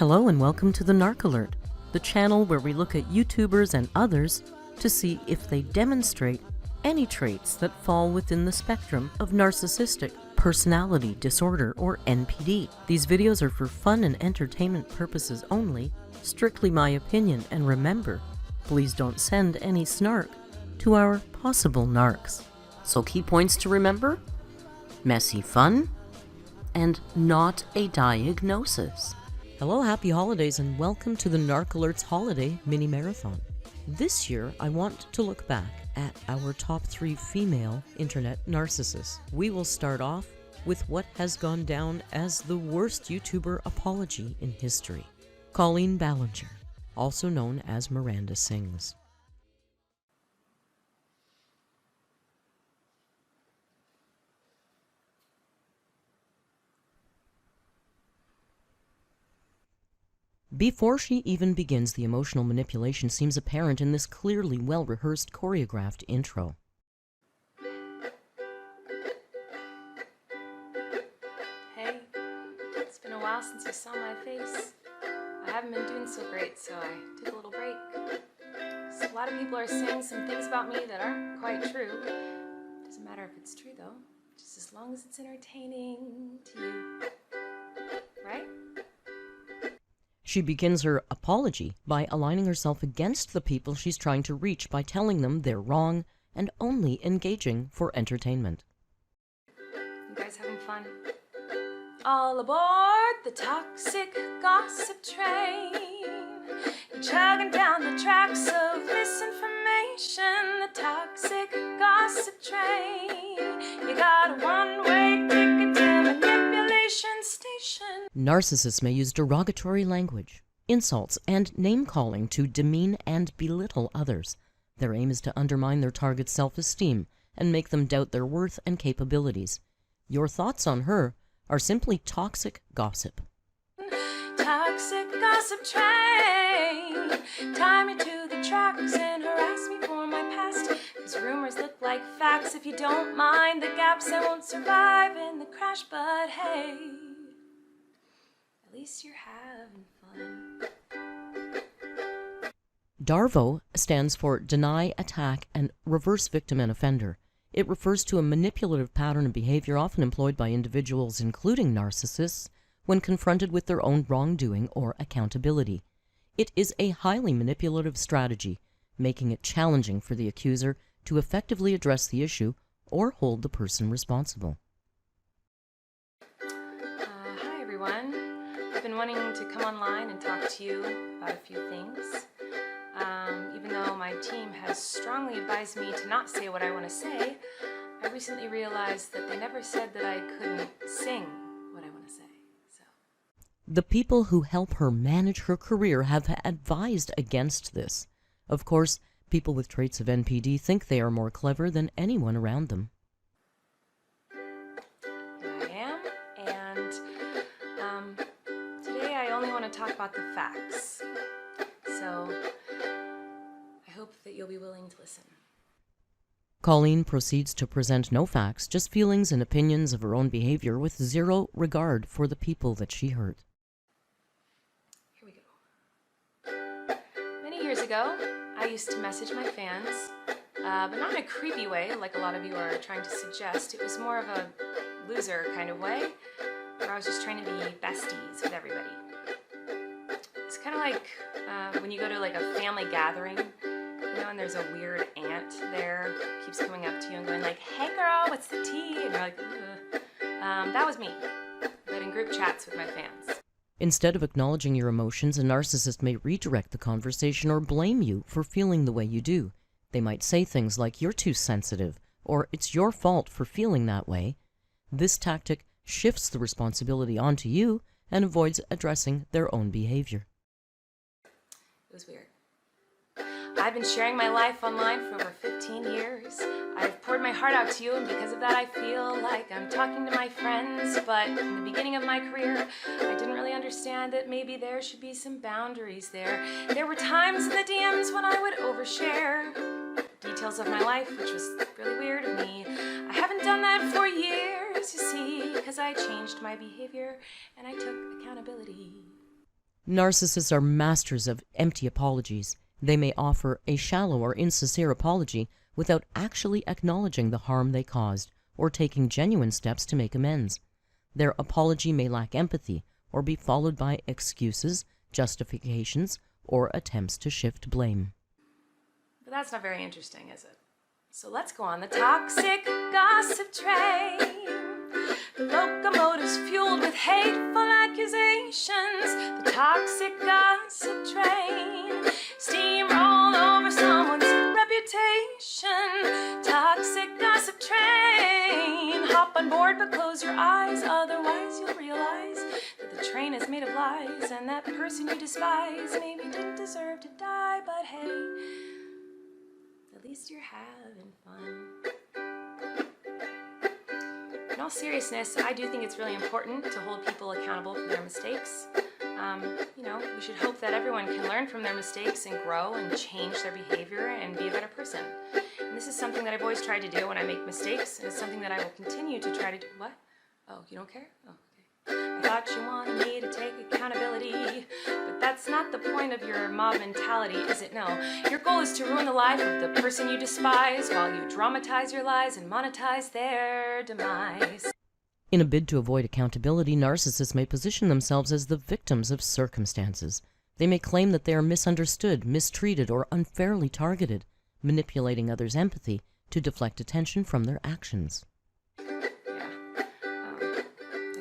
Hello and welcome to the Narc Alert, the channel where we look at YouTubers and others to see if they demonstrate any traits that fall within the spectrum of narcissistic personality disorder or NPD. These videos are for fun and entertainment purposes only, strictly my opinion, and remember, please don't send any snark to our possible narcs. So key points to remember: messy fun and not a diagnosis. Hello, happy holidays, and welcome to the Narc Alert's Holiday Mini Marathon. This year, I want to look back at our top 3 female internet narcissists. We will start off with what has gone down as the worst YouTuber apology in history, Colleen Ballinger, also known as Miranda Sings. Before she even begins, the emotional manipulation seems apparent in this clearly well-rehearsed, choreographed intro. Hey, it's been a while since you saw my face. I haven't been doing so great, so I took a little break. So a lot of people are saying some things about me that aren't quite true. Doesn't matter if it's true though, just as long as it's entertaining to you. Right? She begins her apology by aligning herself against the people she's trying to reach by telling them they're wrong and only engaging for entertainment. You guys having fun? All aboard the toxic gossip train. You're chugging down the tracks of misinformation. The toxic gossip train. You got a one-way ticket to manipulation station. Narcissists may use derogatory language, insults, and name-calling to demean and belittle others. Their aim is to undermine their target's self-esteem and make them doubt their worth and capabilities. Your thoughts on her are simply toxic gossip. Toxic gossip train. Tie me to the tracks and harass me for my past. Cause rumors look like facts. If you don't mind the gaps, I won't survive in the crash. But hey, at least you're having fun. DARVO stands for Deny, Attack, and Reverse Victim and Offender. It refers to a manipulative pattern of behavior often employed by individuals, including narcissists, when confronted with their own wrongdoing or accountability. It is a highly manipulative strategy, making it challenging for the accuser to effectively address the issue or hold the person responsible. Hi everyone. I've been wanting to come online and talk to you about a few things. Even though my team has strongly advised me to not say what I want to say, I recently realized that they never said that I couldn't sing what I want to say. So, the people who help her manage her career have advised against this. Of course, people with traits of NPD think they are more clever than anyone around them. Here I am, and today I only want to talk about the facts. So, I hope that you'll be willing to listen. Colleen proceeds to present no facts, just feelings and opinions of her own behavior with zero regard for the people that she hurt. Here we go. Many years ago, I used to message my fans, but not in a creepy way like a lot of you are trying to suggest. It was more of a loser kind of way, where I was just trying to be besties with everybody. It's kind of like when you go to like a family gathering, you know, and there's a weird aunt there who keeps coming up to you and going like, "Hey girl, what's the tea?" And you're like, "Ugh." That was me, but in group chats with my fans. Instead of acknowledging your emotions, a narcissist may redirect the conversation or blame you for feeling the way you do. They might say things like, "You're too sensitive," or "It's your fault for feeling that way." This tactic shifts the responsibility onto you and avoids addressing their own behavior. It was weird. I've been sharing my life online for over 15 years. I've poured my heart out to you, and because of that I feel like I'm talking to my friends, but in the beginning of my career, I didn't really understand that maybe there should be some boundaries there. There were times in the DMs when I would overshare details of my life, which was really weird of me. I haven't done that for years, you see, because I changed my behavior and I took accountability. Narcissists are masters of empty apologies. They may offer a shallow or insincere apology without actually acknowledging the harm they caused or taking genuine steps to make amends. Their apology may lack empathy or be followed by excuses, justifications, or attempts to shift blame. But that's not very interesting, is it? So let's go on the toxic gossip train. The locomotive's fueled with hateful accusations. The toxic gossip train. Steamroll over someone's reputation. Toxic gossip train. Hop on board but close your eyes, otherwise you'll realize that the train is made of lies, and that person you despise maybe didn't deserve to die, but hey, at least you're having fun. In all seriousness, I do think it's really important to hold people accountable for their mistakes. We should hope that everyone can learn from their mistakes and grow and change their behavior and be a better person. And this is something that I've always tried to do when I make mistakes, and it's something that I will continue to try to do. What? Oh, you don't care? Oh, okay. I thought you wanted me to take accountability, but that's not the point of your mob mentality, is it? No. Your goal is to ruin the life of the person you despise while you dramatize your lies and monetize their demise. In a bid to avoid accountability, narcissists may position themselves as the victims of circumstances. They may claim that they are misunderstood, mistreated, or unfairly targeted, manipulating others' empathy to deflect attention from their actions. I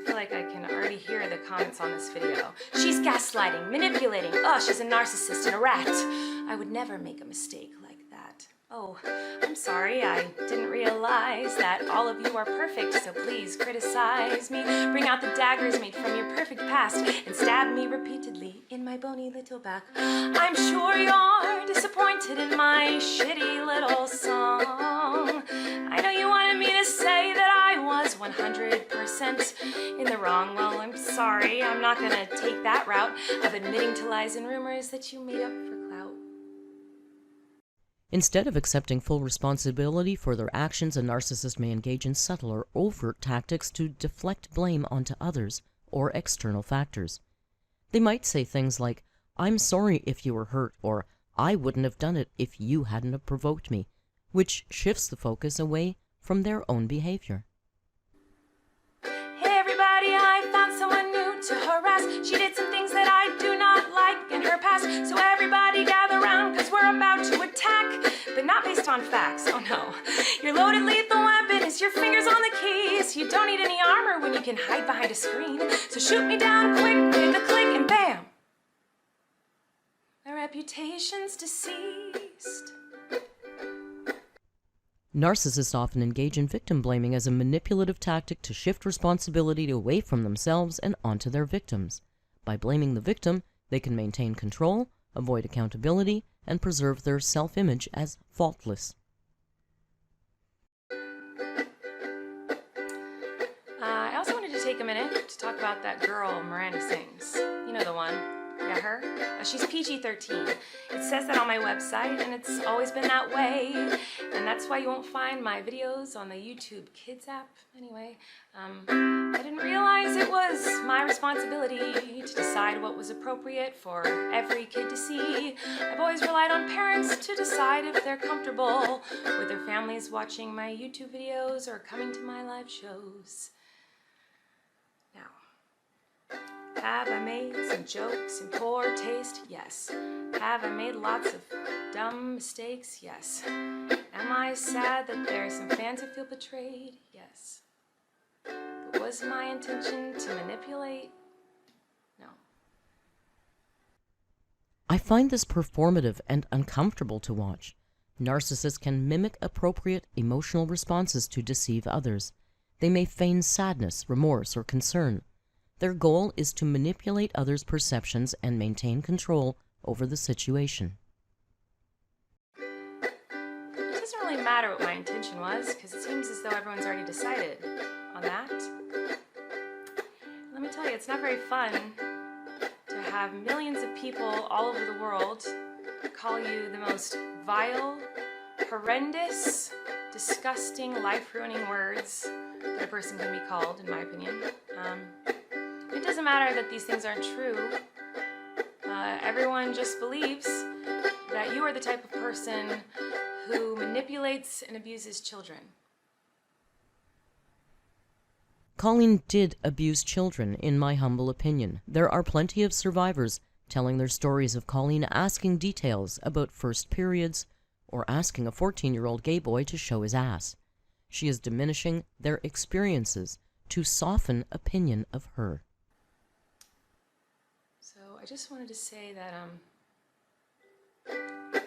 feel like I can already hear the comments on this video. She's gaslighting, manipulating. Oh, she's a narcissist and a rat. I would never make a mistake like that. Oh, I'm sorry, I didn't realize that all of you are perfect, so please criticize me. Bring out the daggers made from your perfect past and stab me repeatedly in my bony little back. I'm sure you're disappointed in my shitty little song. I know you wanted me to say that I was 100% in the wrong. Well, I'm sorry, I'm not gonna take that route of admitting to lies and rumors that you made up for clout. Instead of accepting full responsibility for their actions, a narcissist may engage in subtle or overt tactics to deflect blame onto others or external factors. They might say things like, "I'm sorry if you were hurt," or "I wouldn't have done it if you hadn't have provoked me," which shifts the focus away from their own behavior. Hey everybody, I found someone new to harass. She did some things that I do not like in her past. So everybody gather around, cause we're about to attack, but not based on facts, oh no. Your loaded lethal weapon is your fingers on the keys. You don't need any armor when you can hide behind a screen. So shoot me down quick with a click and bam! My reputation's deceased. Narcissists often engage in victim blaming as a manipulative tactic to shift responsibility away from themselves and onto their victims. By blaming the victim, they can maintain control, avoid accountability, and preserve their self-image as faultless. I also wanted to take a minute to talk about that girl Miranda sings. You know the one. Yeah, her. She's PG-13. It says that on my website, and it's always been that way. And that's why you won't find my videos on the YouTube Kids app. Anyway, I didn't realize it was my responsibility to decide what was appropriate for every kid to see. I've always relied on parents to decide if they're comfortable with their families watching my YouTube videos or coming to my live shows. Now, have I made some jokes in poor taste? Yes. Have I made lots of dumb mistakes? Yes. Am I sad that there are some fans who feel betrayed? Yes. But was my intention to manipulate? No. I find this performative and uncomfortable to watch. Narcissists can mimic appropriate emotional responses to deceive others. They may feign sadness, remorse, or concern. Their goal is to manipulate others' perceptions and maintain control over the situation. It doesn't really matter what my intention was, because it seems as though everyone's already decided on that. Let me tell you, it's not very fun to have millions of people all over the world call you the most vile, horrendous, disgusting, life-ruining words that a person can be called, in my opinion. It doesn't matter that these things aren't true. Everyone just believes that you are the type of person who manipulates and abuses children. Colleen did abuse children, in my humble opinion. There are plenty of survivors telling their stories of Colleen asking details about first periods or asking a 14-year-old gay boy to show his ass. She is diminishing their experiences to soften opinion of her. So I just wanted to say that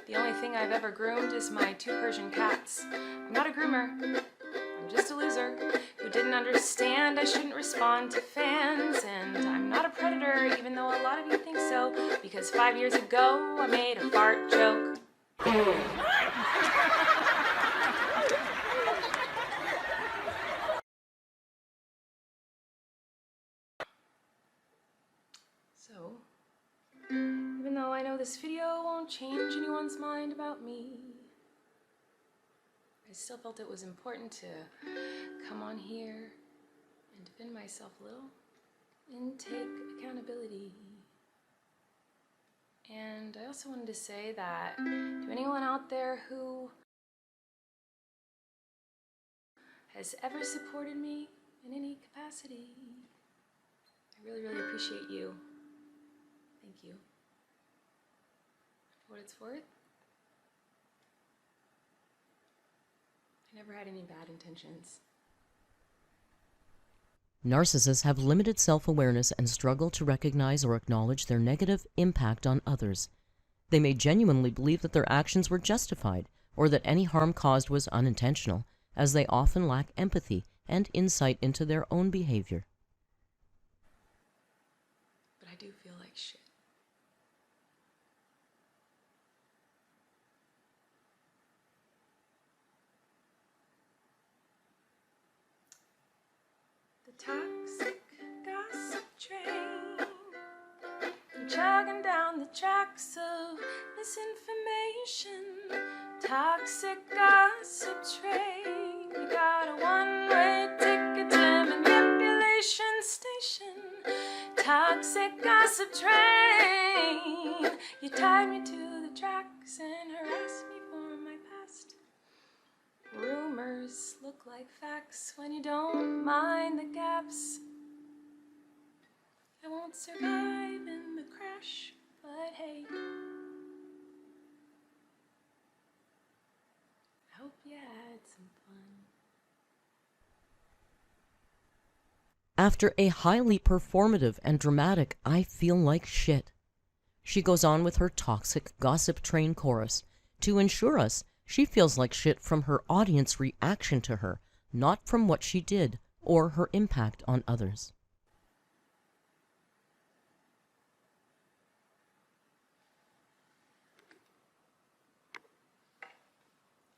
the only thing I've ever groomed is my 2 Persian cats. I'm not a groomer. I'm just a loser who didn't understand I shouldn't respond to fans, and I'm not a predator, even though a lot of you think so, because 5 years ago I made a fart joke. So, even though I know this video won't change anyone's mind about me, I still felt it was important to come on here and defend myself a little and take accountability. And I also wanted to say that to anyone out there who has ever supported me in any capacity, I really, really appreciate you. Thank you. For what it's worth, I never had any bad intentions. Narcissists have limited self-awareness and struggle to recognize or acknowledge their negative impact on others. They may genuinely believe that their actions were justified or that any harm caused was unintentional, as they often lack empathy and insight into their own behavior. But I do feel like shit. Toxic gossip train, jogging down the tracks of misinformation. Toxic gossip train, you got a one-way ticket to manipulation station. Toxic gossip train, you tied me to the tracks and harassed me for my past. Rumors look like facts when you don't mind the gaps. I won't survive in the crash, but hey, I hope you had some fun. After a highly performative and dramatic "I feel like shit," she goes on with her toxic gossip train chorus to ensure us she feels like shit from her audience reaction to her, not from what she did or her impact on others.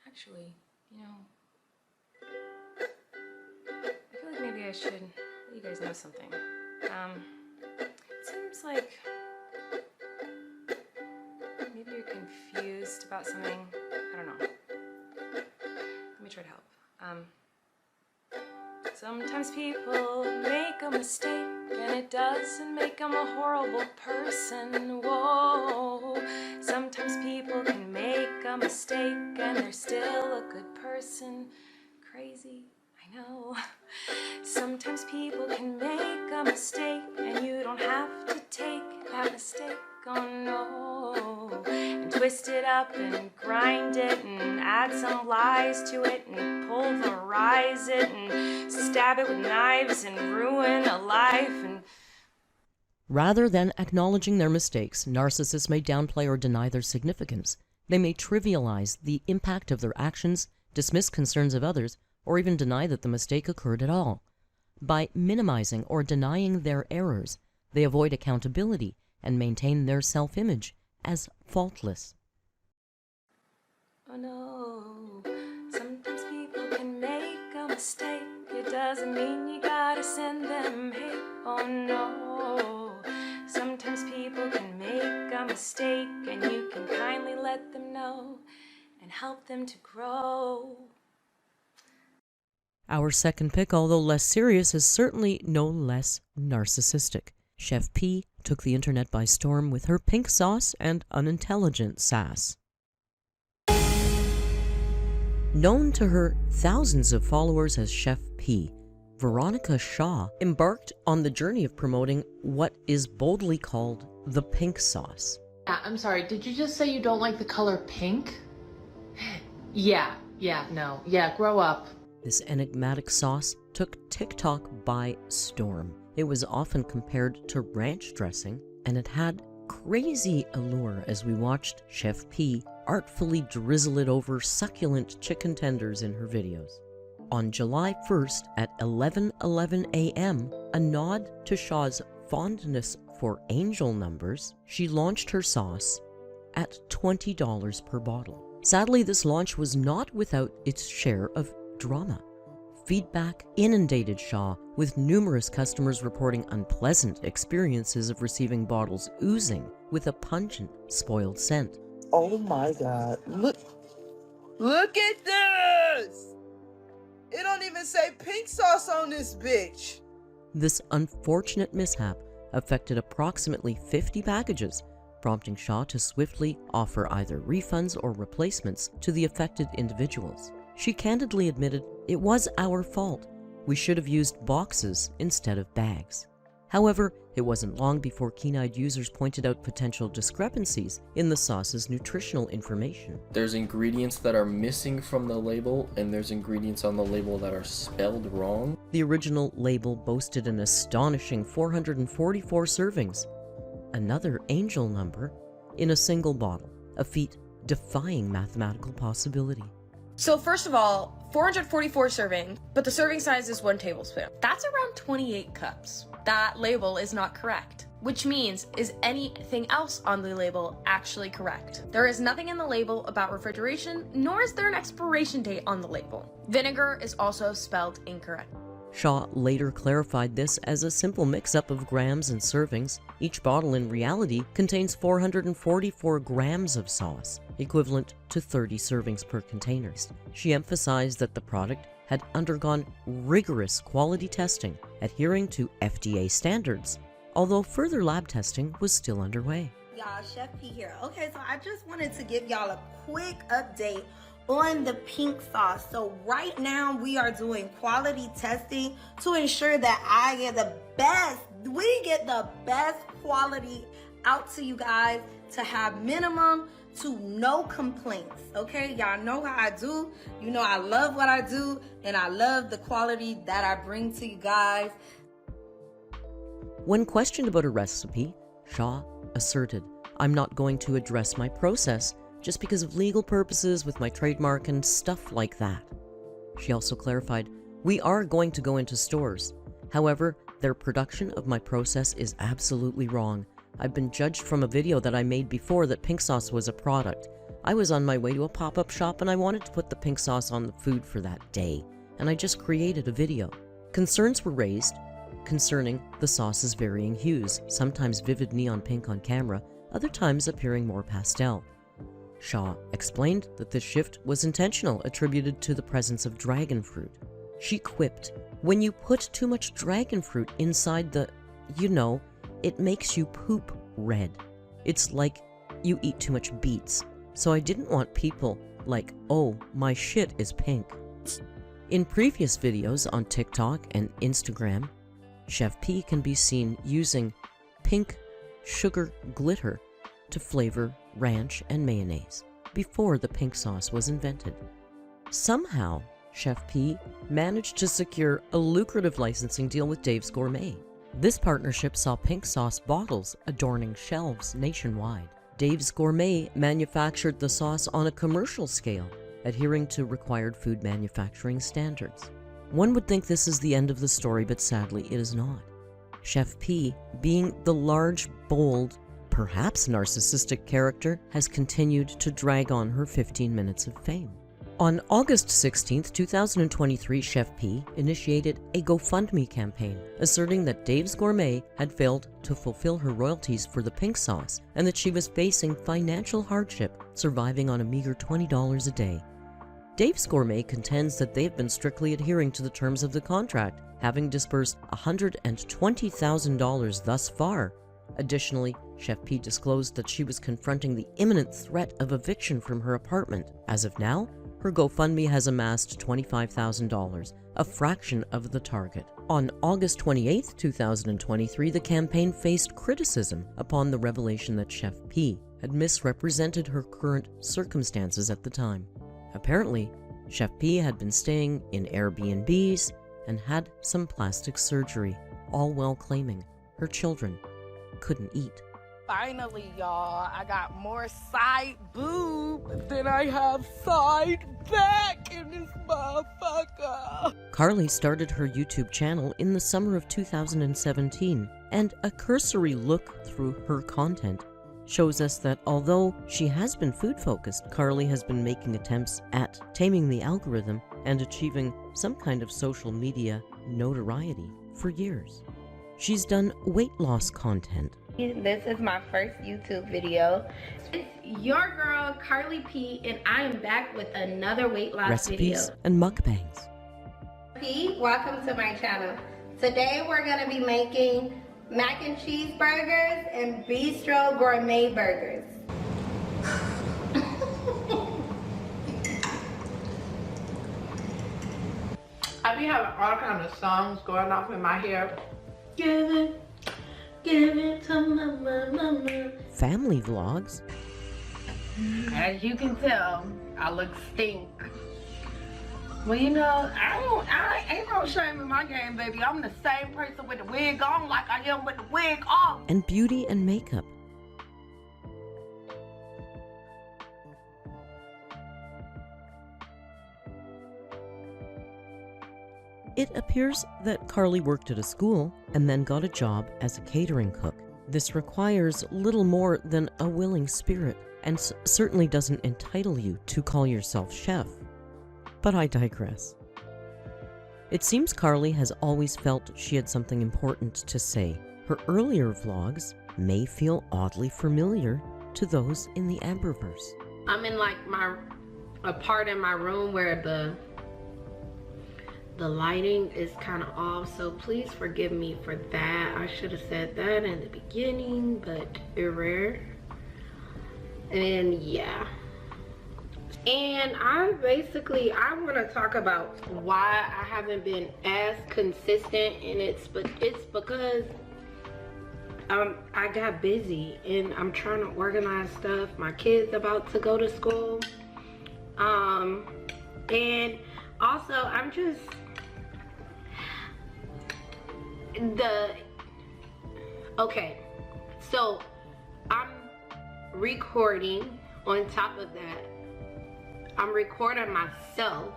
Actually, you know, I feel like maybe I should let you guys know something. It seems like maybe you're confused about something. I don't know. Let me try to help. Sometimes people make a mistake and it doesn't make them a horrible person. Whoa. Sometimes people can make a mistake and they're still a good person. Crazy, I know. Sometimes people can make a mistake and you don't have to take that mistake. Oh no. And twist it up and grind it and add some lies to it and pulverize it and stab it with knives and ruin a life. And rather than acknowledging their mistakes, narcissists may downplay or deny their significance. They may trivialize the impact of their actions, dismiss concerns of others, or even deny that the mistake occurred at all. By minimizing or denying their errors, they avoid accountability and maintain their self-image as faultless. oh no, sometimes people can make a mistake. It doesn't mean you gotta send them hate. Oh no, sometimes people can make a mistake and you can kindly let them know and help them to grow. Our second pick, although less serious, is certainly no less narcissistic. Chef P took the internet by storm with her pink sauce and unintelligent sass. Known to her thousands of followers as Chef P, Veronica Shaw embarked on the journey of promoting what is boldly called the pink sauce. I'm sorry, did you just say you don't like the color pink? Yeah, grow up. This enigmatic sauce took TikTok by storm. It was often compared to ranch dressing, and it had crazy allure as we watched Chef P artfully drizzle it over succulent chicken tenders in her videos. On July 1st at 11:11 a.m., a nod to Shaw's fondness for angel numbers, she launched her sauce at $20 per bottle. Sadly, this launch was not without its share of drama. Feedback inundated Shaw, with numerous customers reporting unpleasant experiences of receiving bottles oozing with a pungent, spoiled scent. Oh my God. Look at this! It don't even say pink sauce on this bitch. This unfortunate mishap affected approximately 50 packages, prompting Shaw to swiftly offer either refunds or replacements to the affected individuals. She candidly admitted, "It was our fault. We should have used boxes instead of bags." However, it wasn't long before keen-eyed users pointed out potential discrepancies in the sauce's nutritional information. There's ingredients that are missing from the label, and there's ingredients on the label that are spelled wrong. The original label boasted an astonishing 444 servings, another angel number, in a single bottle, a feat defying mathematical possibility. So first of all, 444 serving, but the serving size is 1 tablespoon. That's around 28 cups. That label is not correct. Which means, is anything else on the label actually correct? There is nothing in the label about refrigeration, nor is there an expiration date on the label. Vinegar is also spelled incorrect. Shaw later clarified this as a simple mix-up of grams and servings. Each bottle in reality contains 444 grams of sauce, equivalent to 30 servings per container. She emphasized that the product had undergone rigorous quality testing, adhering to FDA standards, although further lab testing was still underway. Y'all, Chef P here. Okay, so I just wanted to give y'all a quick update on the pink sauce. So right now we are doing quality testing to ensure that we get the best quality out to you guys, to have minimum to no complaints. Okay, y'all know how I do. You know I love what I do, and I love the quality that I bring to you guys. When questioned about a recipe, Shaw asserted, "I'm not going to address my process just because of legal purposes with my trademark and stuff like that." She also clarified, "We are going to go into stores. However, their production of my process is absolutely wrong. I've been judged from a video that I made before that pink sauce was a product. I was on my way to a pop-up shop and I wanted to put the pink sauce on the food for that day, and I just created a video." Concerns were raised concerning the sauce's varying hues, sometimes vivid neon pink on camera, other times appearing more pastel. Shaw explained that this shift was intentional, attributed to the presence of dragon fruit. She quipped, "When you put too much dragon fruit inside it makes you poop red. It's like you eat too much beets. So I didn't want people like, oh, my shit is pink." In previous videos on TikTok and Instagram, Chef P can be seen using pink sugar glitter to flavor ranch and mayonnaise before the pink sauce was invented. Somehow, Chef P managed to secure a lucrative licensing deal with Dave's Gourmet. This partnership saw pink sauce bottles adorning shelves nationwide. Dave's Gourmet manufactured the sauce on a commercial scale, adhering to required food manufacturing standards. One would think this is the end of the story, but sadly it is not. Chef P, being the large, bold, perhaps narcissistic character, has continued to drag on her 15 minutes of fame. On August 16, 2023, Chef P initiated a GoFundMe campaign, asserting that Dave's Gourmet had failed to fulfill her royalties for the pink sauce and that she was facing financial hardship, surviving on a meager $20 a day. Dave's Gourmet contends that they've been strictly adhering to the terms of the contract, having disbursed $120,000 thus far. Additionally, Chef P disclosed that she was confronting the imminent threat of eviction from her apartment. As of now, her GoFundMe has amassed $25,000, a fraction of the target. On August 28, 2023, the campaign faced criticism upon the revelation that Chef P had misrepresented her current circumstances at the time. Apparently, Chef P had been staying in Airbnbs and had some plastic surgery, all while claiming her children couldn't eat. Finally, y'all, I got more side boob than I have side back in this motherfucker. Carly started her YouTube channel in the summer of 2017, and a cursory look through her content shows us that although she has been food-focused, Carly has been making attempts at taming the algorithm and achieving some kind of social media notoriety for years. She's done weight loss content. This is my first YouTube video. It's your girl, Carly P, and I am back with another weight loss recipes video. and mukbangs. P, welcome to my channel. Today we're gonna be making mac and cheese burgers and bistro gourmet burgers. I be having all kinds of songs going off in my head. Give it to mama. Family vlogs. As you can tell, I look stink. Well, you know, I ain't no shame in my game, baby. I'm the same person with the wig on like I am with the wig off. And beauty and makeup. It appears that Carly worked at a school and then got a job as a catering cook. This requires little more than a willing spirit and certainly doesn't entitle you to call yourself chef. But I digress. It seems Carly has always felt she had something important to say. Her earlier vlogs may feel oddly familiar to those in the Amberverse. I'm in like a part in my room where the lighting is kind of off, so please forgive me for that. I should have said that in the beginning, but it's rare. And yeah. And I want to talk about why I haven't been as consistent, and it's because I got busy and I'm trying to organize stuff. My kid's about to go to school. And also I'm just okay, so I'm recording. On top of that, I'm recording myself.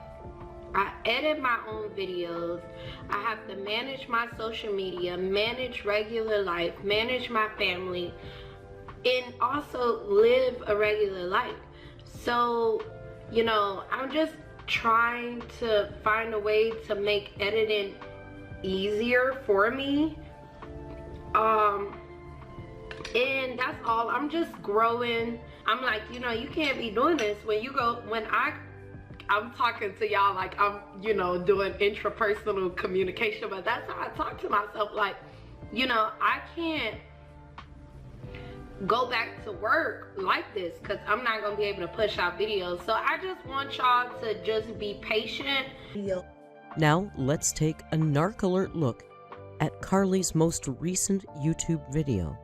I edit my own videos. I have to manage my social media, manage regular life, manage my family, and also live a regular life. So, you know, I'm just trying to find a way to make editing easier for me. And that's all. I'm just growing. I'm like, you know, you can't be doing this I'm talking to y'all like I'm, you know, doing intrapersonal communication, but that's how I talk to myself. Like, you know, I can't go back to work like this because I'm not gonna be able to push out videos. So I just want y'all to just be patient. Now let's take a narc alert look at Carly's most recent YouTube video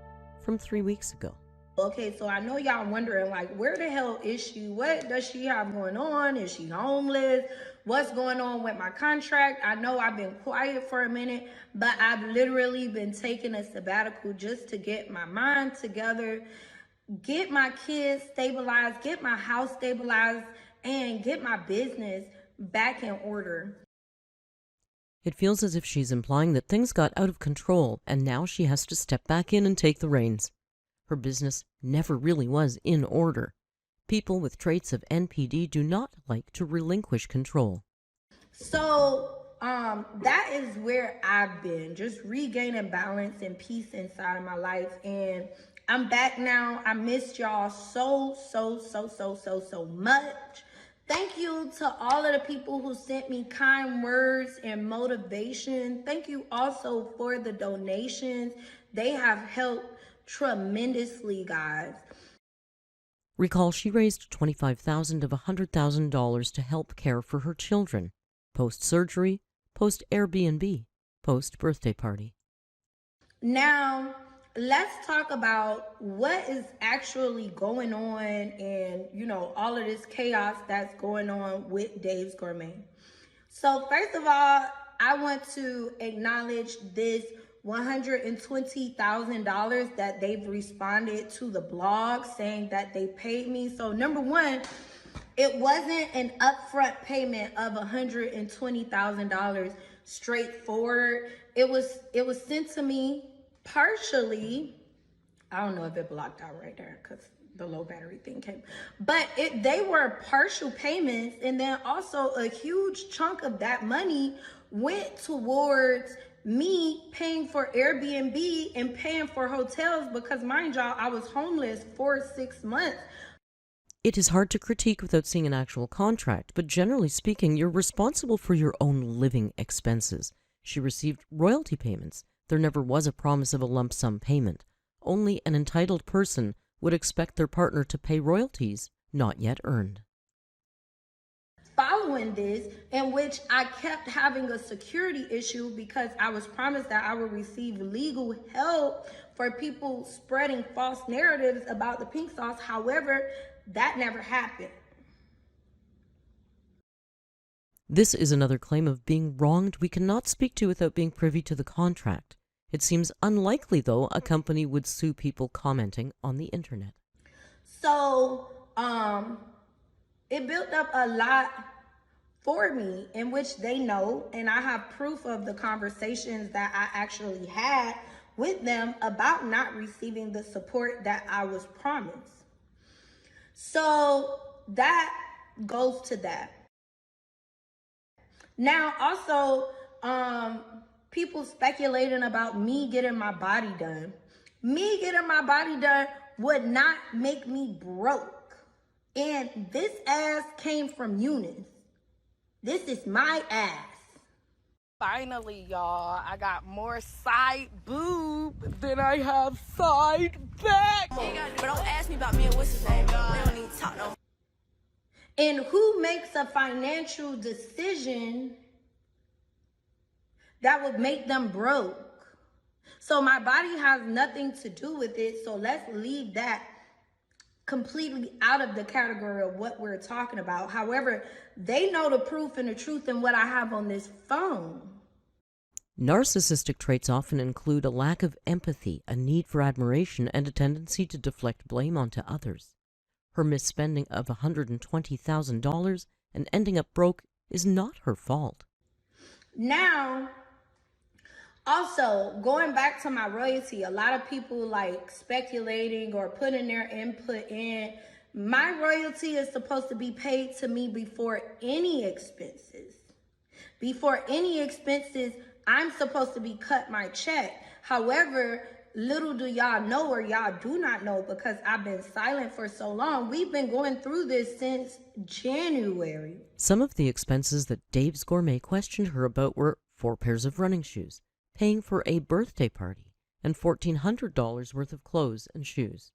from 3 weeks ago. Okay, so I know y'all wondering, like, where the hell is she? What does she have going on? Is she homeless? What's going on with my contract? I know I've been quiet for a minute, but I've literally been taking a sabbatical just to get my mind together, get my kids stabilized, get my house stabilized, and get my business back in order. It feels as if she's implying that things got out of control and now she has to step back in and take the reins. Her business never really was in order. People with traits of NPD do not like to relinquish control. So that is where I've been, just regaining balance and peace inside of my life. And I'm back now. I missed y'all so much. Thank you to all of the people who sent me kind words and motivation. Thank you also for the donations. They have helped tremendously, guys. Recall she raised $25,000 of $100,000 to help care for her children, post-surgery, post-Airbnb, post-birthday party. Now, let's talk about what is actually going on and, all of this chaos that's going on with Dave's Gourmet. So first of all, I want to acknowledge this $120,000 that they've responded to the blog saying that they paid me. So number one, it wasn't an upfront payment of $120,000 straightforward. It was sent to me partially. I don't know if it blocked out right there because the low battery thing came, but they were partial payments, and then also a huge chunk of that money went towards me paying for Airbnb and paying for hotels because, mind y'all, I was homeless for 6 months. It is hard to critique without seeing an actual contract, but generally speaking, you're responsible for your own living expenses. She received royalty payments. There never was a promise of a lump sum payment. Only an entitled person would expect their partner to pay royalties not yet earned. Following this, in which I kept having a security issue because I was promised that I would receive legal help for people spreading false narratives about the pink sauce. However, that never happened. This is another claim of being wronged we cannot speak to without being privy to the contract. It seems unlikely, though, a company would sue people commenting on the internet. So, it built up a lot for me, in which they know, and I have proof of the conversations that I actually had with them about not receiving the support that I was promised. So that goes to that. Now, also, people speculating about me getting my body done. Me getting my body done would not make me broke. And this ass came from Eunice. This is my ass. Finally, y'all, I got more side boob than I have side back. But don't ask me about me and what's his name. We don't need to talk no. And who makes a financial decision that would make them broke? So my body has nothing to do with it. So let's leave that completely out of the category of what we're talking about. However, they know the proof and the truth in what I have on this phone. Narcissistic traits often include a lack of empathy, a need for admiration, and a tendency to deflect blame onto others. Her misspending of $120,000 and ending up broke is not her fault. Now, also, going back to my royalty, a lot of people like speculating or putting their input in. My royalty is supposed to be paid to me before any expenses. Before any expenses, I'm supposed to be cut my check. However, little do y'all know, or y'all do not know because I've been silent for so long, we've been going through this since January. Some of the expenses that Dave's Gourmet questioned her about were 4 pairs of running shoes, paying for a birthday party, and $1,400 worth of clothes and shoes.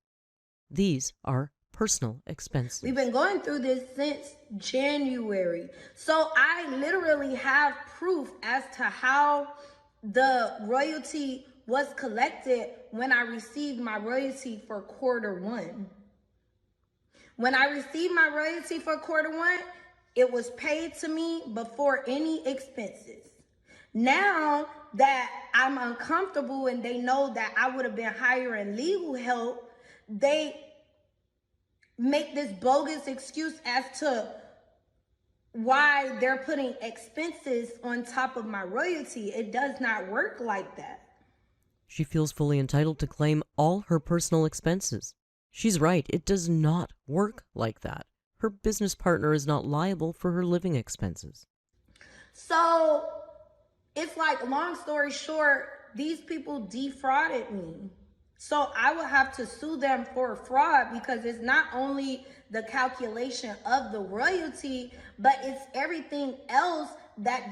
These are personal expenses. We've been going through this since January. So I literally have proof as to how the royalty was collected when I received my royalty for Q1. When I received my royalty for Q1, it was paid to me before any expenses. Now that I'm uncomfortable and they know that I would have been hiring legal help, they make this bogus excuse as to why they're putting expenses on top of my royalty. It does not work like that. She feels fully entitled to claim all her personal expenses. She's right, it does not work like that. Her business partner is not liable for her living expenses. So it's like, long story short, these people defrauded me. So I would have to sue them for fraud because it's not only the calculation of the royalty, but it's everything else that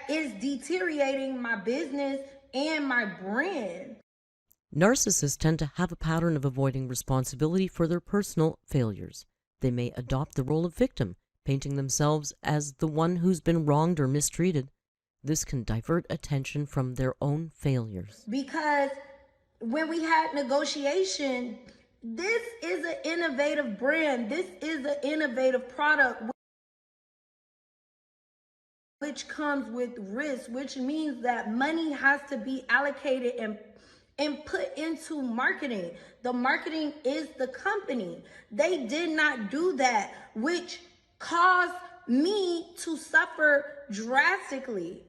is deteriorating my business and my brand. Narcissists tend to have a pattern of avoiding responsibility for their personal failures. They may adopt the role of victim, painting themselves as the one who's been wronged or mistreated. This can divert attention from their own failures. Because when we had negotiation, this is an innovative brand. This is an innovative product, which comes with risk, which means that money has to be allocated and put into marketing. The marketing is the company. They did not do that, which caused me to suffer drastically.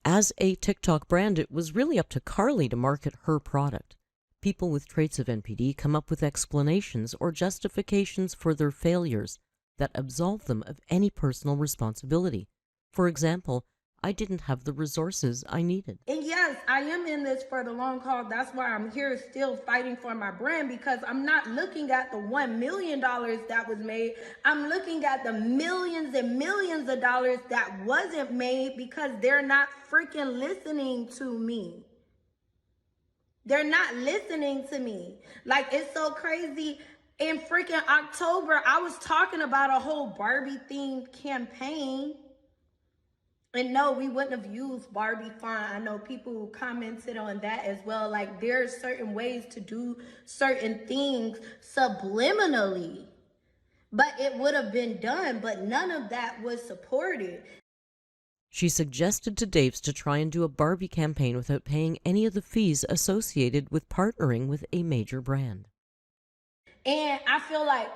As a TikTok brand, it was really up to Carly to market her product. People with traits of NPD come up with explanations or justifications for their failures that absolve them of any personal responsibility. For example, I didn't have the resources I needed. And yes, I am in this for the long haul. That's why I'm here still fighting for my brand, because I'm not looking at the $1 million that was made. I'm looking at the millions and millions of dollars that wasn't made because they're not freaking listening to me. They're not listening to me. Like, it's so crazy. In freaking October, I was talking about a whole Barbie themed campaign. And no, we wouldn't have used Barbie font. I know people commented on that as well. Like, there are certain ways to do certain things subliminally, but it would have been done, but none of that was supported. She suggested to Daves to try and do a Barbie campaign without paying any of the fees associated with partnering with a major brand. And I feel like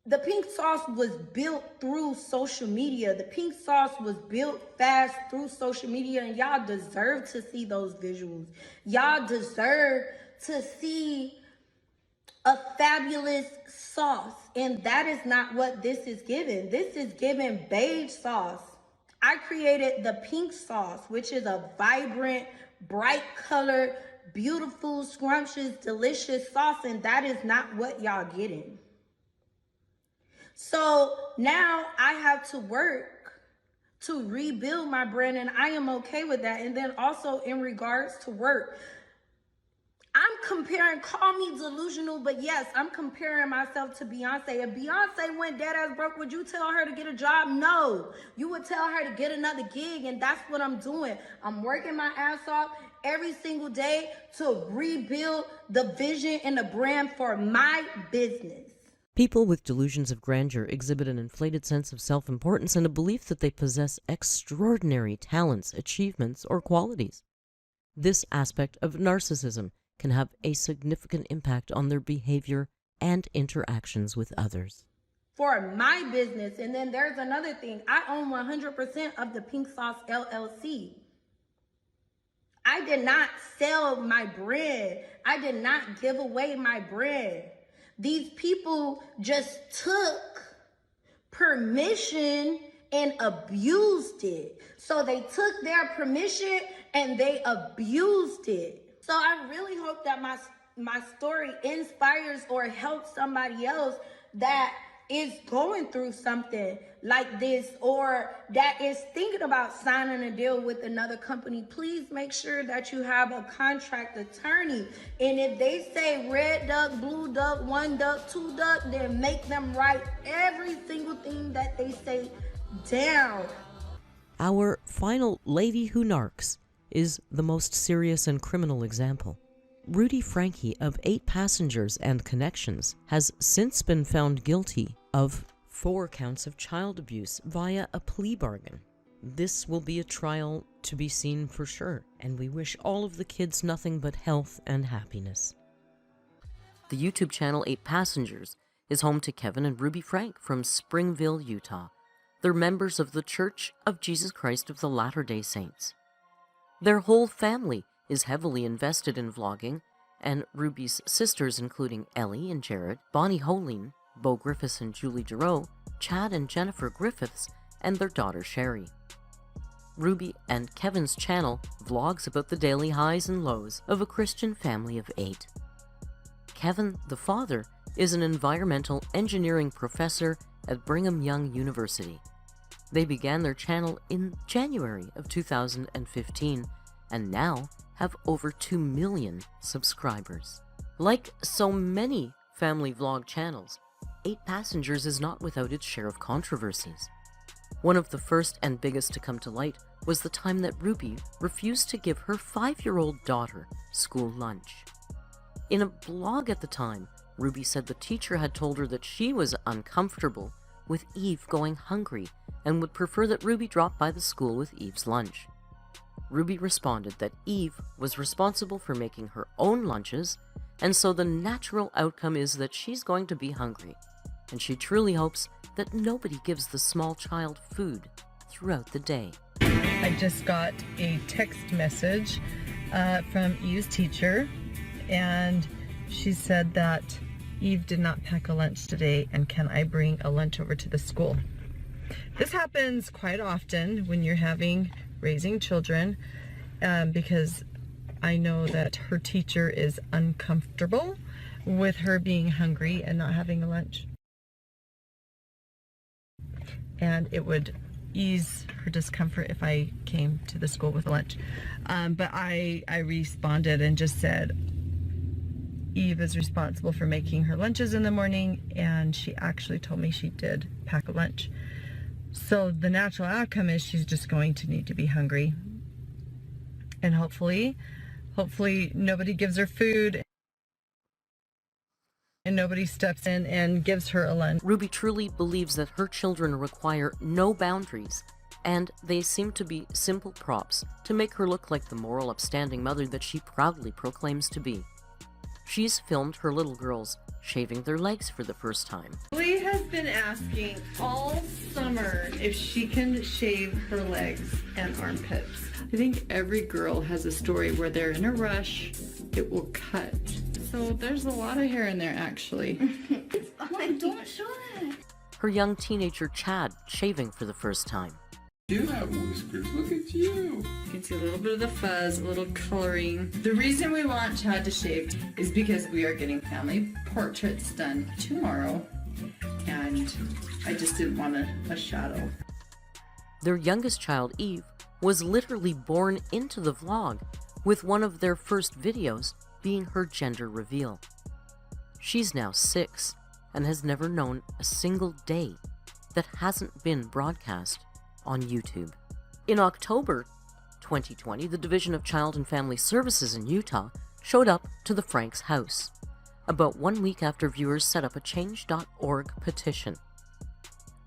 the pink sauce was built through social media. The pink sauce was built fast through social media, and y'all deserve to see those visuals. Y'all deserve to see a fabulous sauce, and that is not what this is giving. This is giving beige sauce. I created the pink sauce, which is a vibrant, bright colored, beautiful, scrumptious, delicious sauce, and that is not what y'all getting. So now I have to work to rebuild my brand, and I am okay with that. And then also in regards to work, I'm comparing, call me delusional, but yes, I'm comparing myself to Beyonce. If Beyonce went dead ass broke, would you tell her to get a job? No. You would tell her to get another gig, and that's what I'm doing. I'm working my ass off every single day to rebuild the vision and the brand for my business. People with delusions of grandeur exhibit an inflated sense of self-importance and a belief that they possess extraordinary talents, achievements, or qualities. This aspect of narcissism can have a significant impact on their behavior and interactions with others. For my business, and then there's another thing. I own 100% of the Pink Sauce LLC. I did not sell my brand. I did not give away my brand. These people just took permission and abused it. So they took their permission and they abused it. So I really hope that my story inspires or helps somebody else that is going through something like this, or that is thinking about signing a deal with another company. Please make sure that you have a contract attorney. And if they say red duck, blue duck, one duck, two duck, then make them write every single thing that they say down. Our final lady who narcs is the most serious and criminal example. Rudy Franke of 8 Passengers and Connections has since been found guilty of 4 counts of child abuse via a plea bargain. This will be a trial to be seen for sure, and we wish all of the kids nothing but health and happiness. The YouTube channel 8 Passengers is home to Kevin and Ruby Frank from Springville, Utah. They're members of the Church of Jesus Christ of the Latter-day Saints. Their whole family is heavily invested in vlogging, and Ruby's sisters, including Ellie and Jared, Bonnie Holine, Bo Griffiths and Julie Giroux, Chad and Jennifer Griffiths, and their daughter Sherry. Ruby and Kevin's channel vlogs about the daily highs and lows of a Christian family of 8. Kevin, the father, is an environmental engineering professor at Brigham Young University. They began their channel in January of 2015 and now have over 2 million subscribers. Like so many family vlog channels, 8 Passengers is not without its share of controversies. One of the first and biggest to come to light was the time that Ruby refused to give her 5-year-old daughter school lunch. In a blog at the time, Ruby said the teacher had told her that she was uncomfortable with Eve going hungry and would prefer that Ruby drop by the school with Eve's lunch. Ruby responded that Eve was responsible for making her own lunches, and so the natural outcome is that she's going to be hungry, and she truly hopes that nobody gives the small child food throughout the day. I just got a text message from Eve's teacher, and she said that Eve did not pack a lunch today, and can I bring a lunch over to the school? This happens quite often when you're raising children, because I know that her teacher is uncomfortable with her being hungry and not having a lunch. And it would ease her discomfort if I came to the school with a lunch. But I responded and just said, Eve is responsible for making her lunches in the morning, and she actually told me she did pack a lunch. So the natural outcome is she's just going to need to be hungry. And hopefully nobody gives her food and nobody steps in and gives her a lunch. Ruby truly believes that her children require no boundaries, and they seem to be simple props to make her look like the moral, upstanding mother that she proudly proclaims to be. She's filmed her little girls shaving their legs for the first time. Lee has been asking all summer if she can shave her legs and armpits. I think every girl has a story where they're in a rush, it will cut. So there's a lot of hair in there, actually. Don't show that. Her young teenager Chad shaving for the first time. You have whiskers, look at you. You can see a little bit of the fuzz, a little coloring. The reason we want Chad to shave is because we are getting family portraits done tomorrow, and I just didn't want a shadow. Their youngest child, Eve, was literally born into the vlog, with one of their first videos being her gender reveal. She's now 6 and has never known a single day that hasn't been broadcast on YouTube. In October 2020, the Division of Child and Family Services in Utah showed up to the Franks' house, about 1 week after viewers set up a Change.org petition.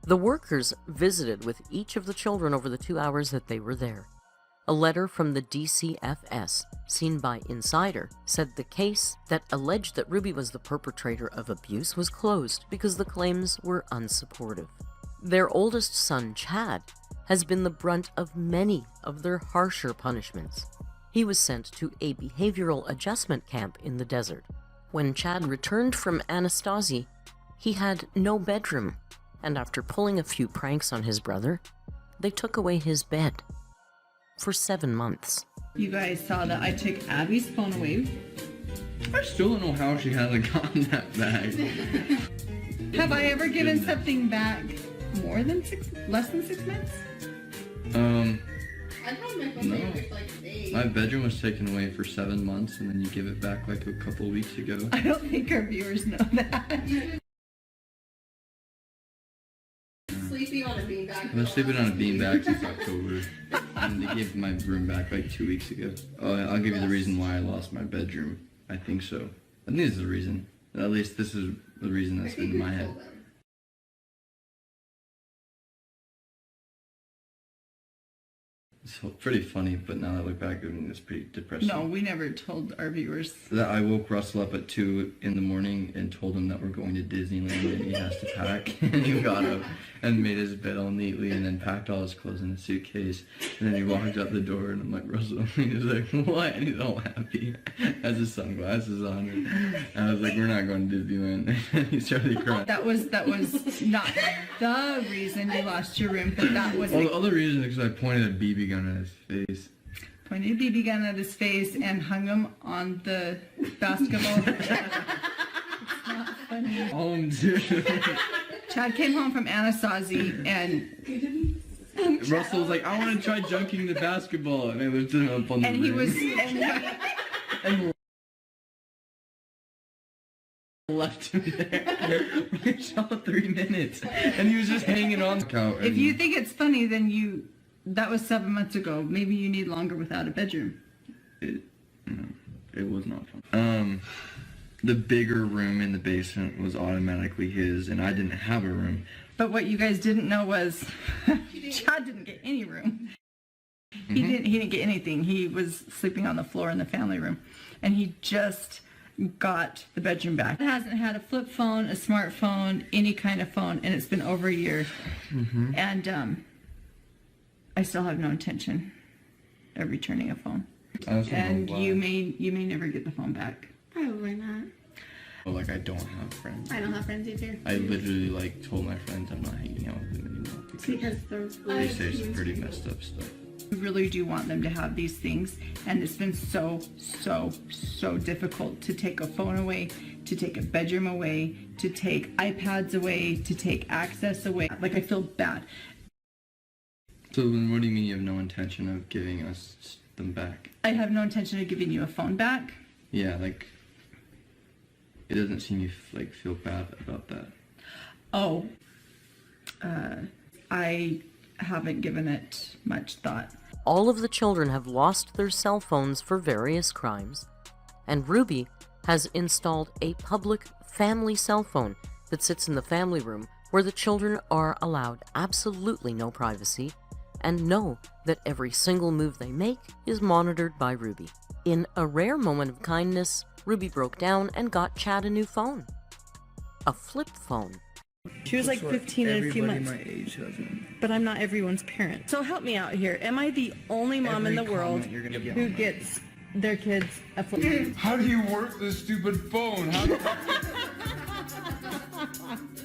The workers visited with each of the children over the 2 hours that they were there. A letter from the DCFS, seen by Insider, said the case that alleged that Ruby was the perpetrator of abuse was closed because the claims were unsupportive. Their oldest son, Chad, has been the brunt of many of their harsher punishments. He was sent to a behavioral adjustment camp in the desert. When Chad returned from Anastasia, he had no bedroom, and after pulling a few pranks on his brother, they took away his bed for 7 months. You guys saw that I took Abby's phone away. I still don't know how she hasn't gotten that back. Have I ever given something back less than 6 months? I told my phone No. for like a day. My bedroom was taken away for 7 months, and then you give it back like a couple weeks ago. I don't think our viewers know that. Sleeping on a beanbag. I've been sleeping on a beanbag since October, and they gave my room back like 2 weeks ago. Oh, I'll give you the reason why I lost my bedroom. I think so. I think this is the reason. At least this is the reason that's been in my head. It's pretty funny, but now that I look back, I mean, it's pretty depressing. No, we never told our viewers. That I woke Russell up at 2 in the morning and told him that we're going to Disneyland and he has to pack. And he got up and made his bed all neatly and then packed all his clothes in a suitcase. And then he walked out the door and I'm like, Russell, he was like, what? And he's all happy. Has his sunglasses on. And I was like, we're not going to Disneyland. And he started crying. That was not the reason you lost your room, but that was Well, the other reason is because I pointed a BB gun gun at his face. Pointed a BB gun at his face and hung him on the basketball. It's not funny. Chad came home from Anasazi and Russell was like, I want to try junking the basketball, and I lifted him up on the rim. And left him there. We shot 3 minutes, and he was just hanging on the couch. If you think it's funny, then that was 7 months ago. Maybe you need longer without a bedroom. It was not fun. The bigger room in the basement was automatically his, and I didn't have a room. But what you guys didn't know was Chad didn't get any room. Mm-hmm. He didn't get anything. He was sleeping on the floor in the family room, and he just got the bedroom back. He hasn't had a flip phone, a smartphone, any kind of phone, and it's been over a year. Mm-hmm. And I still have no intention of returning a phone. And you may never get the phone back. Probably not. Well, like, I don't have friends. I don't have friends either. I literally, like, told my friends I'm not hanging out with them anymore. Because they say some pretty messed up stuff. We really do want them to have these things, and it's been so difficult to take a phone away, to take a bedroom away, to take iPads away, to take access away. Like, I feel bad. So then what do you mean you have no intention of giving us them back? I have no intention of giving you a phone back. Yeah, like, it doesn't seem you like feel bad about that. Oh, I haven't given it much thought. All of the children have lost their cell phones for various crimes, and Ruby has installed a public family cell phone that sits in the family room where the children are allowed absolutely no privacy and know that every single move they make is monitored by Ruby. In a rare moment of kindness, Ruby broke down and got Chad a new phone. A flip phone. She was like 15 in a few months. My age has one. But I'm not everyone's parent. So help me out here. Am I the only mom in the world who gets their kids a flip phone? How do you work this stupid phone?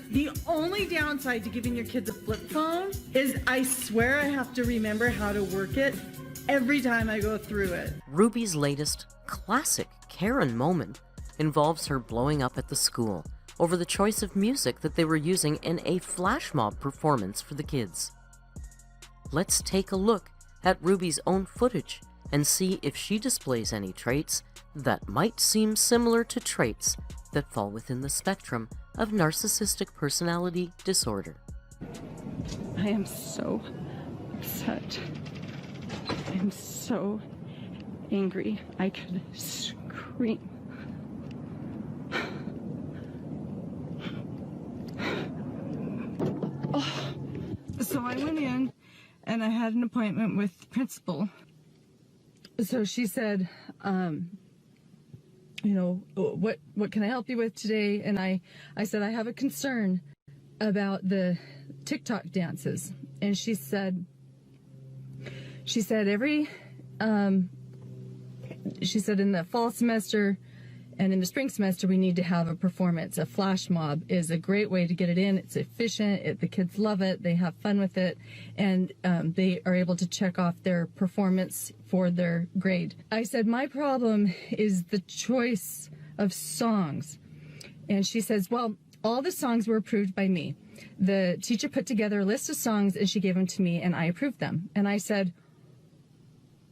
The only downside to giving your kids a flip phone is I swear I have to remember how to work it every time I go through it. Ruby's latest classic Karen moment involves her blowing up at the school over the choice of music that they were using in a flash mob performance for the kids. Let's take a look at Ruby's own footage and see if she displays any traits that might seem similar to traits that fall within the spectrum of narcissistic personality disorder. I am so upset. I am so angry. I could scream. Oh. So I went in and I had an appointment with the principal. So she said, you know, what can I help you with today? And I said, I have a concern about the TikTok dances. And she said in the fall semester and in the spring semester, we need to have a performance. A flash mob is a great way to get it in. It's efficient. The kids love it. They have fun with it. And they are able to check off their performance for their grade. I said, my problem is the choice of songs. And she says, well, all the songs were approved by me. The teacher put together a list of songs and she gave them to me and I approved them. And I said,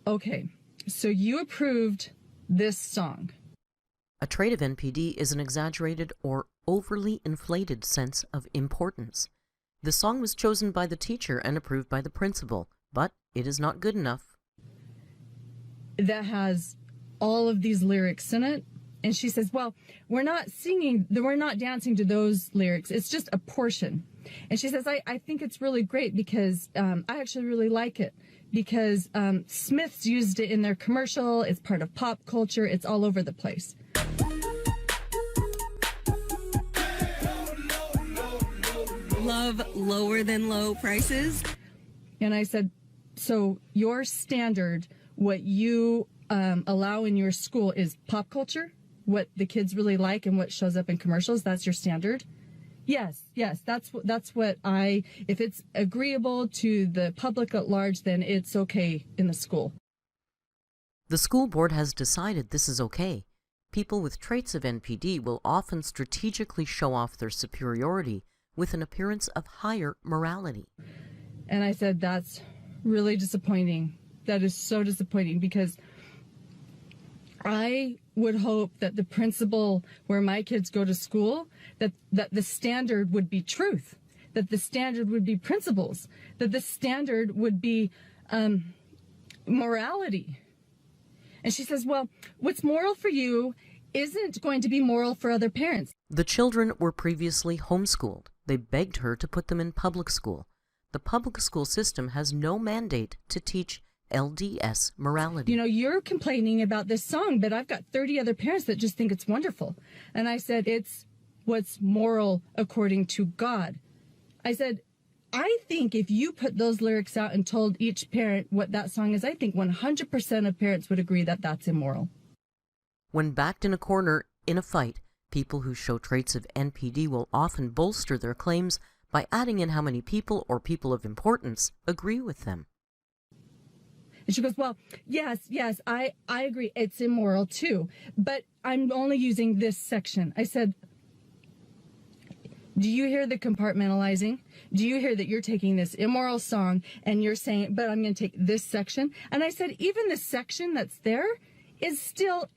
okay, so you approved this song. A trait of NPD is an exaggerated or overly inflated sense of importance. The song was chosen by the teacher and approved by the principal, but it is not good enough. That has all of these lyrics in it. And she says, well, we're not dancing to those lyrics. It's just a portion. And she says, I think it's really great because I actually really like it because Smiths used it in their commercial. It's part of pop culture. It's all over the place. Love lower than low prices. And I said, so your standard, what you allow in your school is pop culture, what the kids really like and what shows up in commercials. That's your standard. Yes, that's what if it's agreeable to the public at large, then it's okay in the school. The school board has decided this is okay. People with traits of NPD will often strategically show off their superiority with an appearance of higher morality. And I said, that's really disappointing. That is so disappointing, because I would hope that the principal where my kids go to school, that the standard would be truth, that the standard would be principles, that the standard would be morality. And she says, well, what's moral for you isn't going to be moral for other parents. The children were previously homeschooled. They begged her to put them in public school. The public school system has no mandate to teach LDS morality. You know, you're complaining about this song, but I've got 30 other parents that just think it's wonderful. And I said, it's what's moral according to God. I said, I think if you put those lyrics out and told each parent what that song is, I think 100% of parents would agree that that's immoral. When backed in a corner in a fight, people who show traits of NPD will often bolster their claims by adding in how many people or people of importance agree with them. And she goes, well, yes, I agree. It's immoral too, but I'm only using this section. I said, do you hear the compartmentalizing? Do you hear that you're taking this immoral song and you're saying, but I'm going to take this section? And I said, even the section that's there is still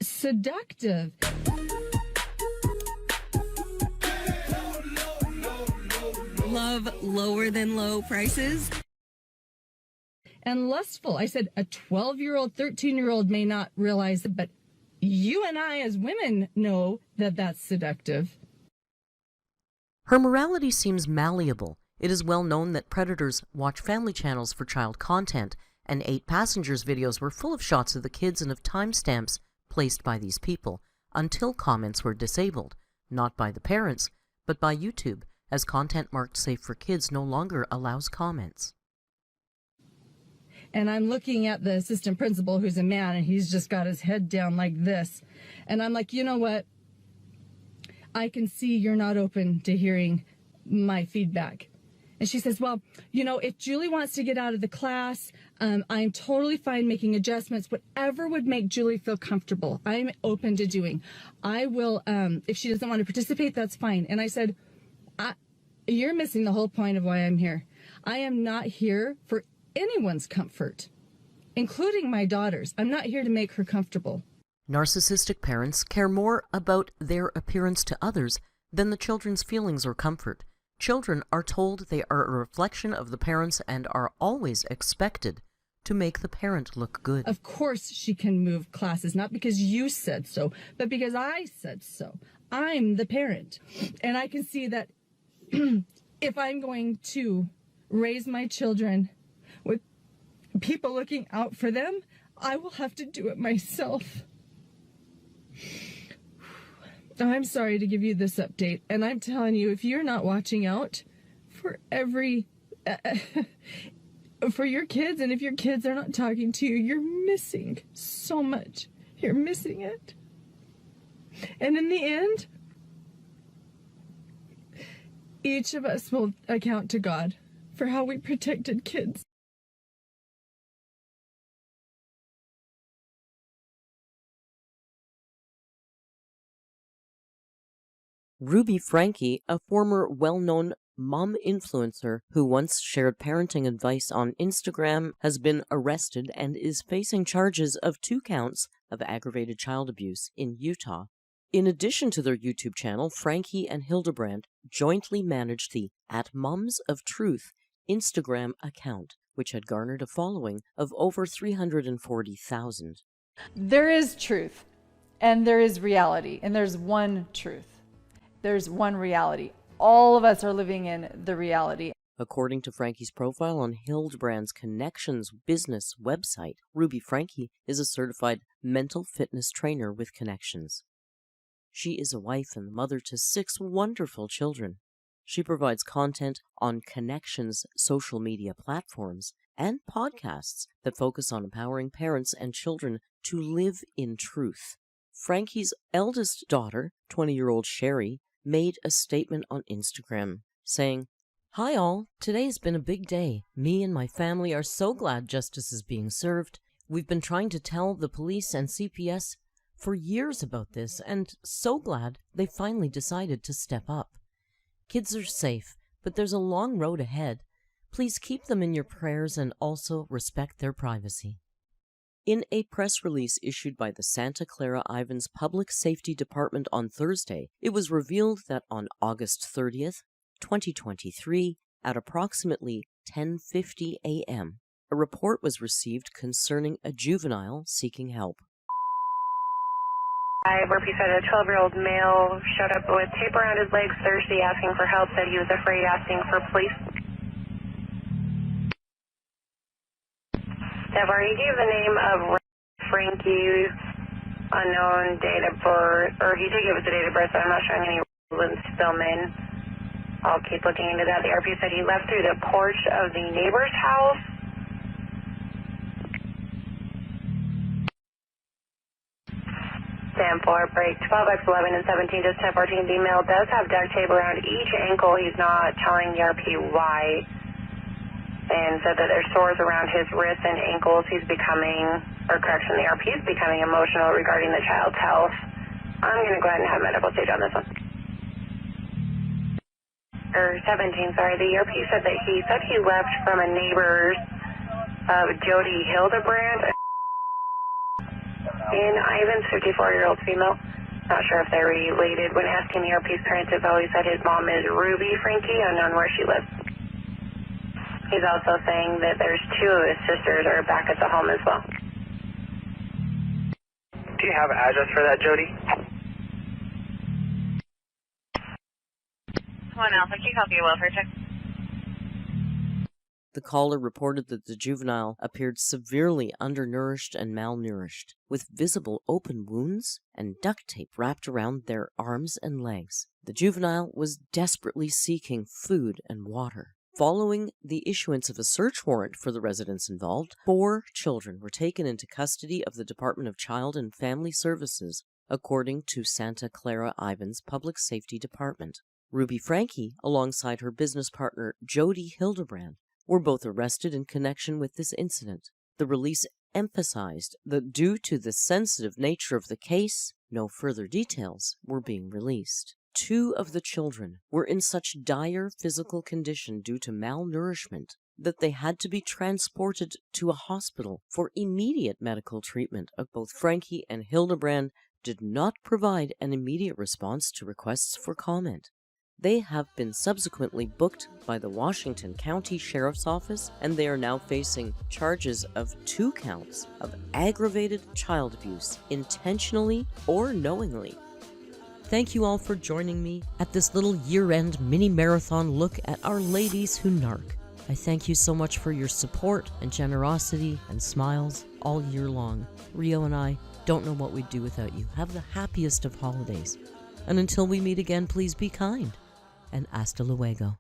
seductive. Love lower than low prices? And lustful. I said, a 12-year-old, 13-year-old may not realize it, but you and I as women know that that's seductive. Her morality seems malleable. It is well known that predators watch family channels for child content, and 8 Passengers videos were full of shots of the kids and of timestamps placed by these people, until comments were disabled, not by the parents, but by YouTube, as content marked safe for kids no longer allows comments. And I'm looking at the assistant principal, who's a man, and he's just got his head down like this. And I'm like, you know what? I can see you're not open to hearing my feedback. And she says, well, you know, if Julie wants to get out of the class, I'm totally fine making adjustments. Whatever would make Julie feel comfortable, I'm open to doing. I will, if she doesn't want to participate, that's fine. And I said, you're missing the whole point of why I'm here. I am not here for anyone's comfort, including my daughter's. I'm not here to make her comfortable. Narcissistic parents care more about their appearance to others than the children's feelings or comfort. Children are told they are a reflection of the parents and are always expected to make the parent look good. Of course she can move classes, not because you said so, but because I said so. I'm the parent. And I can see that if I'm going to raise my children with people looking out for them, I will have to do it myself. I'm sorry to give you this update, and I'm telling you, if you're not watching out for for your kids, and if your kids are not talking to you, you're missing so much. You're missing it. And in the end, each of us will account to God for how we protected kids. Ruby Frankie, a former well-known mom influencer who once shared parenting advice on Instagram, has been arrested and is facing charges of 2 counts of aggravated child abuse in Utah. In addition to their YouTube channel, Frankie and Hildebrand jointly managed the @MomsOfTruth Instagram account, which had garnered a following of over 340,000. There is truth, and there is reality, and there's one truth. There's one reality. All of us are living in the reality. According to Frankie's profile on Hildebrand's Connections business website, Ruby Frankie is a certified mental fitness trainer with Connections. She is a wife and mother to 6 wonderful children. She provides content on Connections' social media platforms and podcasts that focus on empowering parents and children to live in truth. Frankie's eldest daughter, 20-year-old Sherry, made a statement on Instagram saying, "Hi all, today's been a big day. Me and my family are so glad justice is being served. We've been trying to tell the police and CPS for years about this, and so glad they finally decided to step up. Kids are safe, but there's a long road ahead. Please keep them in your prayers and also respect their privacy." In a press release issued by the Santa Clara Ivans Public Safety Department on Thursday, it was revealed that on August 30th, 2023, at approximately 10:50 a.m., a report was received concerning a juvenile seeking help. Murphy said a 12-year-old male showed up with tape around his legs Thursday asking for help, said he was afraid, asking for police. Deborah, he gave the name of Frankie, unknown date of birth, or he did give us the date of birth, but I'm not showing any relevance to film in. I'll keep looking into that. The RP said he left through the porch of the neighbor's house. Sample break 12x11 and 17 just 1014. The male does have duct tape around each ankle. He's not telling the RP why. And said that there's sores around his wrists and ankles. He's becoming, or correction, the RP is becoming emotional regarding the child's health. I'm going to go ahead and have medical stage on this one. Or 17, sorry. The RP said that he left from a neighbor's Jody Hildebrand in Ivans, 54-year-old female. Not sure if they're related. When asking the RP's parents info, he said his mom is Ruby Frankie, unknown where she lives. He's also saying that there's two of his sisters are back at the home as well. Do you have an address for that, Jody? Come on, Alpha. Can you help me a welfare check? The caller reported that the juvenile appeared severely undernourished and malnourished, with visible open wounds and duct tape wrapped around their arms and legs. The juvenile was desperately seeking food and water. Following the issuance of a search warrant for the residents involved, 4 children were taken into custody of the Department of Child and Family Services, according to Santa Clara Ivans Public Safety Department. Ruby Frankie, alongside her business partner Jody Hildebrand, were both arrested in connection with this incident. The release emphasized that due to the sensitive nature of the case, no further details were being released. 2 of the children were in such dire physical condition due to malnourishment that they had to be transported to a hospital for immediate medical treatment. Both Frankie and Hildebrand did not provide an immediate response to requests for comment. They have been subsequently booked by the Washington County Sheriff's Office, and they are now facing charges of 2 counts of aggravated child abuse, intentionally or knowingly. Thank you all for joining me at this little year-end mini-marathon look at our ladies who narc. I thank you so much for your support and generosity and smiles all year long. Rio and I don't know what we'd do without you. Have the happiest of holidays. And until we meet again, please be kind. And hasta luego.